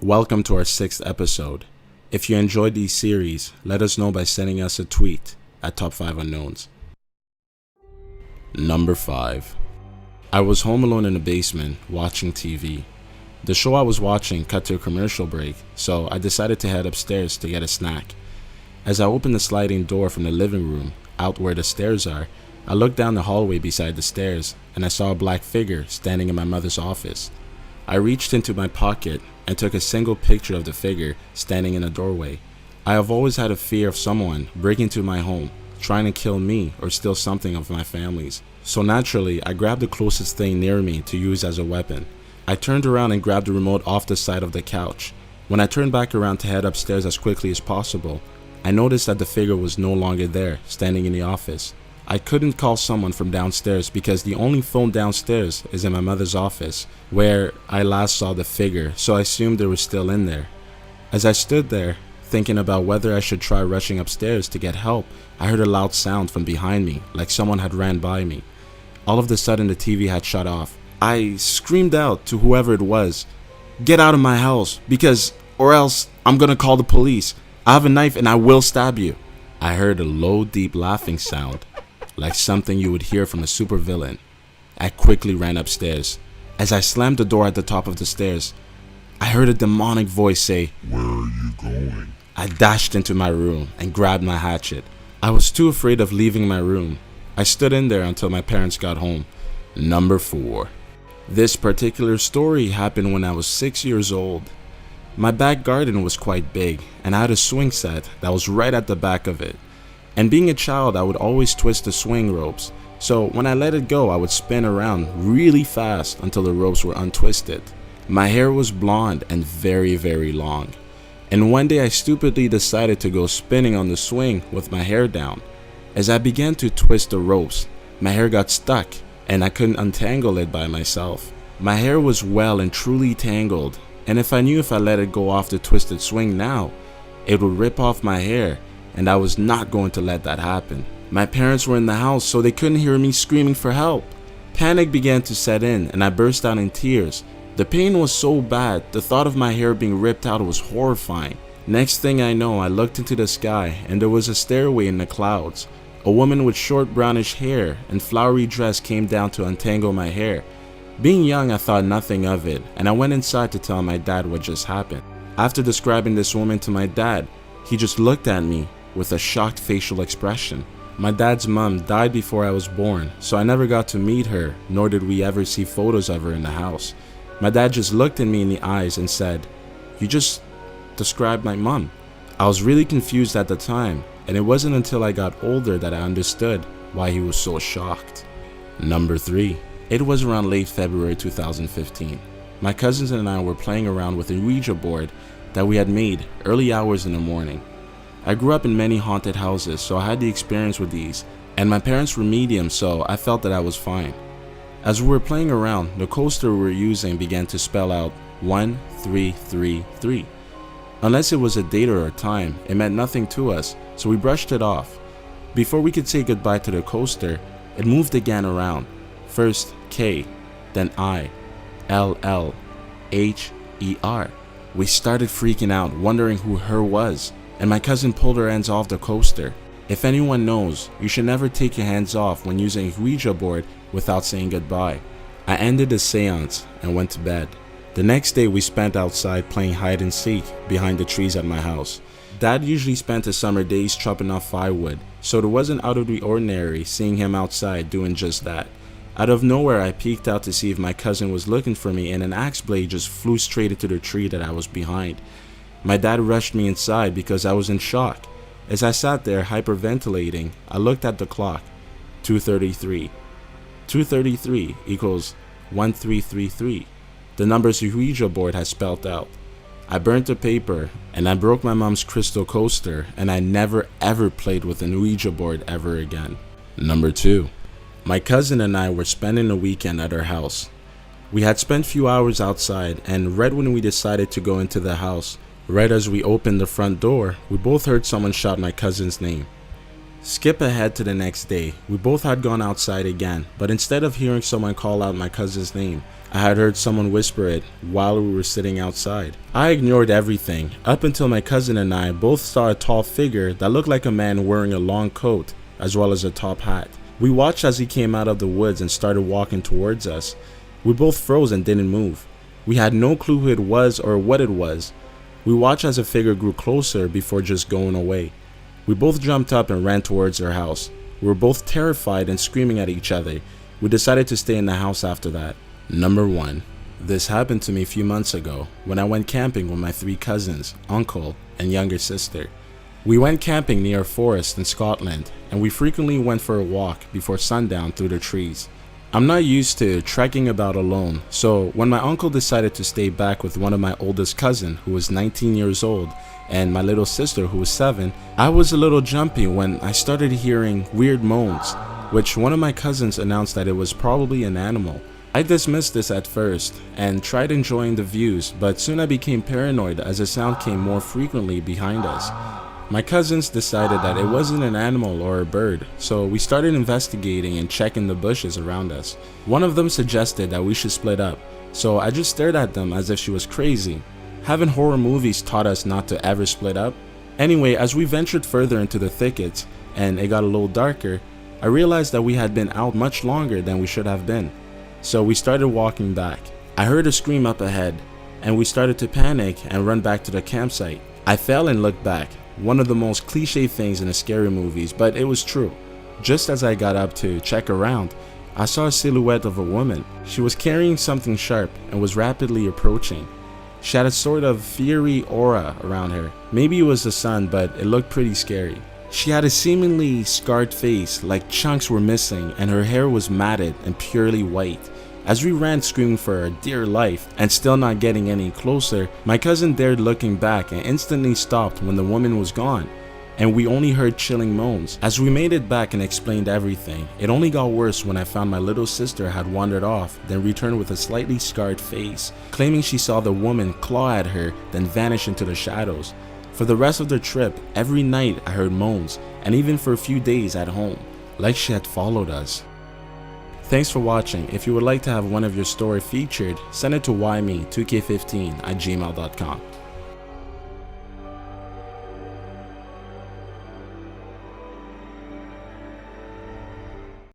Welcome to our 6th episode. If you enjoyed these series, let us know by sending us a tweet at Top5Unknowns. Number 5. I was home alone in the basement watching TV. The show I was watching cut to a commercial break, so I decided to head upstairs to get a snack. As I opened the sliding door from the living room, out where the stairs are, I looked down the hallway beside the stairs and I saw a black figure standing in my mother's office. I reached into my pocket and took a single picture of the figure standing in a doorway. I have always had a fear of someone breaking into my home, trying to kill me or steal something of my family's. So naturally, I grabbed the closest thing near me to use as a weapon. I turned around and grabbed the remote off the side of the couch. When I turned back around to head upstairs as quickly as possible, I noticed that the figure was no longer there, standing in the office. I couldn't call someone from downstairs because the only phone downstairs is in my mother's office, where I last saw the figure, so I assumed it was still in there. As I stood there, thinking about whether I should try rushing upstairs to get help, I heard a loud sound from behind me, like someone had ran by me. All of a sudden the TV had shut off. I screamed out to whoever it was, "Get out of my house, or else I'm gonna call the police. I have a knife and I will stab you." I heard a low, deep laughing sound, like something you would hear from a supervillain. I quickly ran upstairs. As I slammed the door at the top of the stairs, I heard a demonic voice say, "Where are you going?" I dashed into my room and grabbed my hatchet. I was too afraid of leaving my room. I stood in there until my parents got home. Number 4. This particular story happened when I was 6 years old. My back garden was quite big, and I had a swing set that was right at the back of it. And being a child, I would always twist the swing ropes, so when I let it go, I would spin around really fast until the ropes were untwisted. My hair was blonde and very, very long. And one day I stupidly decided to go spinning on the swing with my hair down. As I began to twist the ropes, my hair got stuck and I couldn't untangle it by myself. My hair was well and truly tangled, and if I knew if I let it go off the twisted swing now, it would rip off my hair, and I was not going to let that happen. My parents were in the house, so they couldn't hear me screaming for help. Panic began to set in and I burst out in tears. The pain was so bad, the thought of my hair being ripped out was horrifying. Next thing I know, I looked into the sky and there was a stairway in the clouds. A woman with short brownish hair and flowery dress came down to untangle my hair. Being young, I thought nothing of it, and I went inside to tell my dad what just happened. After describing this woman to my dad, he just looked at me with a shocked facial expression. My dad's mom died before I was born, so I never got to meet her, nor did we ever see photos of her in the house. My dad just looked at me in the eyes and said, "You just described my mom." I was really confused at the time, and it wasn't until I got older that I understood why he was so shocked. Number 3. It was around late February 2015. My cousins and I were playing around with a Ouija board that we had made early hours in the morning. I grew up in many haunted houses, so I had the experience with these, and my parents were mediums, so I felt that I was fine. As we were playing around, the coaster we were using began to spell out 1333. Unless it was a date or a time, it meant nothing to us, so we brushed it off. Before we could say goodbye to the coaster, it moved again around. First K, then I, LL, HER. We started freaking out, wondering who her was, and my cousin pulled her hands off the coaster. If anyone knows, you should never take your hands off when using a Ouija board without saying goodbye. I ended the seance and went to bed. The next day we spent outside playing hide and seek behind the trees at my house. Dad usually spent his summer days chopping off firewood, so it wasn't out of the ordinary seeing him outside doing just that. Out of nowhere, I peeked out to see if my cousin was looking for me, and an axe blade just flew straight into the tree that I was behind. My dad rushed me inside because I was in shock. As I sat there hyperventilating, I looked at the clock. 2:33. 2:33 equals 1333. The numbers the Ouija board has spelled out. I burnt the paper and I broke my mom's crystal coaster, and I never ever played with an Ouija board ever again. Number 2. My cousin and I were spending a weekend at our house. We had spent few hours outside, and right when we decided to go into the house, right as we opened the front door, we both heard someone shout my cousin's name. Skip ahead to the next day. We both had gone outside again, but instead of hearing someone call out my cousin's name, I had heard someone whisper it while we were sitting outside. I ignored everything, up until my cousin and I both saw a tall figure that looked like a man wearing a long coat, as well as a top hat. We watched as he came out of the woods and started walking towards us. We both froze and didn't move. We had no clue who it was or what it was. We watched as the figure grew closer before just going away. We both jumped up and ran towards our house. We were both terrified and screaming at each other. We decided to stay in the house after that. Number 1. This happened to me a few months ago when I went camping with my 3 cousins, uncle, and younger sister. We went camping near a forest in Scotland, and we frequently went for a walk before sundown through the trees. I'm not used to trekking about alone, so when my uncle decided to stay back with one of my oldest cousin who was 19 years old and my little sister who was 7, I was a little jumpy when I started hearing weird moans, which one of my cousins announced that it was probably an animal. I dismissed this at first and tried enjoying the views, but soon I became paranoid as the sound came more frequently behind us. My cousins decided that it wasn't an animal or a bird, so we started investigating and checking the bushes around us. One of them suggested that we should split up, so I just stared at them as if she was crazy. Haven't horror movies taught us not to ever split up? Anyway, as we ventured further into the thickets and it got a little darker, I realized that we had been out much longer than we should have been. So we started walking back. I heard a scream up ahead, and we started to panic and run back to the campsite. I fell and looked back. One of the most cliche things in the scary movies, but it was true. Just as I got up to check around, I saw a silhouette of a woman. She was carrying something sharp and was rapidly approaching. She had a sort of fiery aura around her. Maybe it was the sun, but it looked pretty scary. She had a seemingly scarred face, like chunks were missing, and her hair was matted and purely white. As we ran screaming for our dear life and still not getting any closer, my cousin dared looking back and instantly stopped when the woman was gone, and we only heard chilling moans. As we made it back and explained everything, it only got worse when I found my little sister had wandered off, then returned with a slightly scarred face, claiming she saw the woman claw at her, then vanish into the shadows. For the rest of the trip, every night I heard moans, and even for a few days at home, like she had followed us. Thanks for watching. If you would like to have one of your story featured, send it to yme2k15@gmail.com.